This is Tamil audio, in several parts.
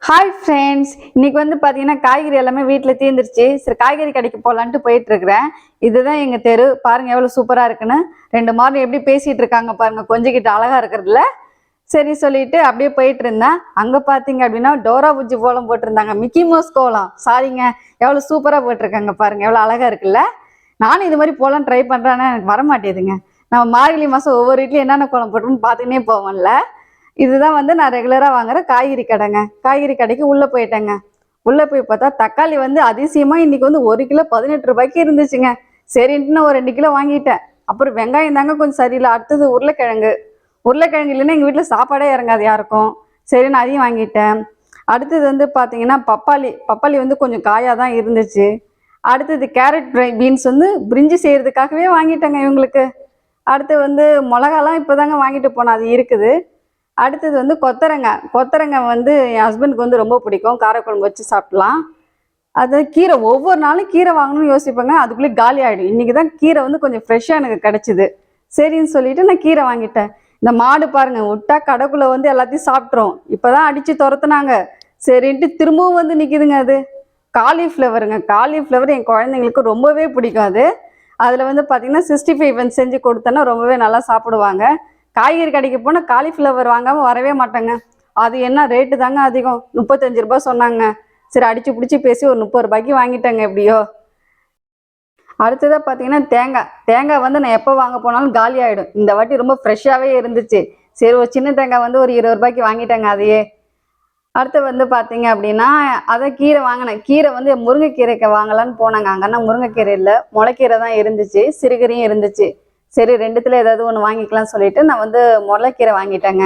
ஹாய் ஃப்ரெண்ட்ஸ், இன்னைக்கு வந்து பார்த்தீங்கன்னா காய்கறி எல்லாமே வீட்டில் தீர்ந்துருச்சு. சரி, காய்கறி கடைக்கு போகலான்ட்டு போயிட்டு இருக்கிறேன். இதுதான் எங்கள் தெரு. பாருங்க எவ்வளோ சூப்பராக இருக்குன்னு. ரெண்டு மாதம் எப்படி பேசிட்டு இருக்காங்க பாருங்க, கொஞ்சிக்கிட்டு அழகா இருக்கிறதுல. சரி சொல்லிட்டு அப்படியே போயிட்டு இருந்தேன். அங்கே பார்த்தீங்க அப்படின்னா டோரா புஜ்ஜி கோலம் போட்டிருந்தாங்க. மிக்கி மவுஸ் கோலம், சாரிங்க, எவ்வளோ சூப்பராக போட்டிருக்காங்க பாருங்க, எவ்வளோ அழகா இருக்குல்ல. நானும் இது மாதிரி போகலாம் ட்ரை பண்ணுறேன்னா எனக்கு வர மாட்டேதுங்க. நம்ம மார்கழி மாதம் ஒவ்வொரு வீட்லையும் என்னென்ன கோலம் போட்டோம்னு பார்த்துக்கினே போவோம்ல. இதுதான் வந்து நான் ரெகுலராக வாங்குற காய்கறி கடைங்க. காய்கறி கடைக்கு உள்ளே போயிட்டேங்க. உள்ளே போய் பார்த்தா தக்காளி வந்து அதிசயமாக இன்னைக்கு வந்து 1 கிலோ 18 ரூபாய்க்கு இருந்துச்சுங்க. சரின்ட்டு நான் ஒரு 2 கிலோ வாங்கிட்டேன். அப்புறம் வெங்காயம் தாங்க கொஞ்சம் சரியில்லை. அடுத்தது உருளைக்கிழங்கு. உருளைக்கிழங்கு இல்லைன்னா எங்கள் வீட்டில் சாப்பாடே இறங்காது யாருக்கும். சரி, நான் அதையும் வாங்கிட்டேன். அடுத்தது வந்து பார்த்தீங்கன்னா பப்பாளி வந்து கொஞ்சம் காயாக தான் இருந்துச்சு. அடுத்தது கேரட் பீன்ஸ் வந்து பிரிஞ்சி செய்கிறதுக்காகவே வாங்கிட்டேங்க இவங்களுக்கு. அடுத்து வந்து மிளகாலாம் இப்போ தாங்க வாங்கிட்டு போனேன், அது இருக்குது. அடுத்தது வந்து கொத்தரங்காய் வந்து என் ஹஸ்பண்டுக்கு வந்து ரொம்ப பிடிக்கும். காரக்குழம்பு வச்சு சாப்பிடலாம். அது கீரை, ஒவ்வொரு நாளும் கீரை வாங்கணும்னு யோசிப்பேங்க, அதுக்குள்ளே காலி ஆகிடும். இன்றைக்கி தான் கீரை வந்து கொஞ்சம் ஃப்ரெஷ்ஷாக எனக்கு கிடச்சிது. சரின்னு சொல்லிட்டு நான் கீரை வாங்கிட்டேன். இந்த மாடு பாருங்க, விட்டா கடைக்குள்ளே வந்து எல்லாத்தையும் சாப்பிட்றோம். இப்போ தான் அடித்து துரத்துனாங்க. சரின்ட்டு திரும்பவும் வந்து நிற்கிதுங்க. அது காலிஃப்ளவருங்க. காலிஃப்ளவர் என் குழந்தைங்களுக்கு ரொம்பவே பிடிக்கும். அதில் வந்து பார்த்திங்கன்னா 65 வந்து செஞ்சு கொடுத்தேன்னா ரொம்பவே நல்லா சாப்பிடுவாங்க. காய்கறி கடைக்கு போனால் காலிஃப்ளவர் வாங்காமல் வரவே மாட்டேங்க. அது என்ன ரேட்டு தாங்க அதிகம், 35 ரூபாய் சொன்னாங்க. சரி, அடித்து பிடிச்சி பேசி ஒரு 30 ரூபாய்க்கு வாங்கிட்டேங்க எப்படியோ. அடுத்ததாக பார்த்தீங்கன்னா தேங்காய் வந்து நான் எப்போ வாங்க போனாலும் காலி ஆகிடும். இந்த வாட்டி ரொம்ப ஃப்ரெஷ்ஷாகவே இருந்துச்சு. சரி, ஒரு சின்ன தேங்காய் வந்து ஒரு 20 ரூபாய்க்கு வாங்கிட்டேங்க அதையே. அடுத்து வந்து பார்த்தீங்க அப்படின்னா அதை கீரை வாங்கினேன். கீரை வந்து முருங்கைக்கீரைக்கு வாங்கலான்னு போனாங்க. அங்கன்னா முருங்கைக்கீரை இல்லை, முளைக்கீரை தான் இருந்துச்சு, சிறுகீரையும் இருந்துச்சு. சரி, ரெண்டுத்துல ஏதாவது ஒன்று வாங்கிக்கலாம் சொல்லிட்டு நான் வந்து முளைக்கீரை வாங்கிட்டேங்க.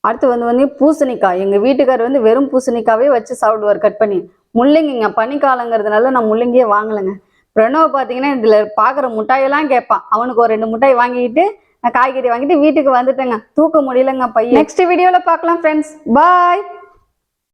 அடுத்து வந்து பூசணிக்காய். எங்கள் வீட்டுக்கார் வந்து வெறும் பூசணிக்காவே வச்சு சாப்பிடுவார் கட் பண்ணி. முள்ளங்கிங்க, பனிக்காலங்கிறதுனால நான் முள்ளங்கியே வாங்கலைங்க. பிரணவ் பார்த்தீங்கன்னா இதில் பார்க்குற முட்டாயெல்லாம் கேட்பான். அவனுக்கு ஒரு 2 முட்டாய் வாங்கிட்டு நான் காய்கறி வாங்கிட்டு வீட்டுக்கு வந்துட்டேங்க. தூக்க முடியலங்க பையன். நெக்ஸ்ட் வீடியோவில் பார்க்கலாம் ஃப்ரெண்ட்ஸ். பாய்.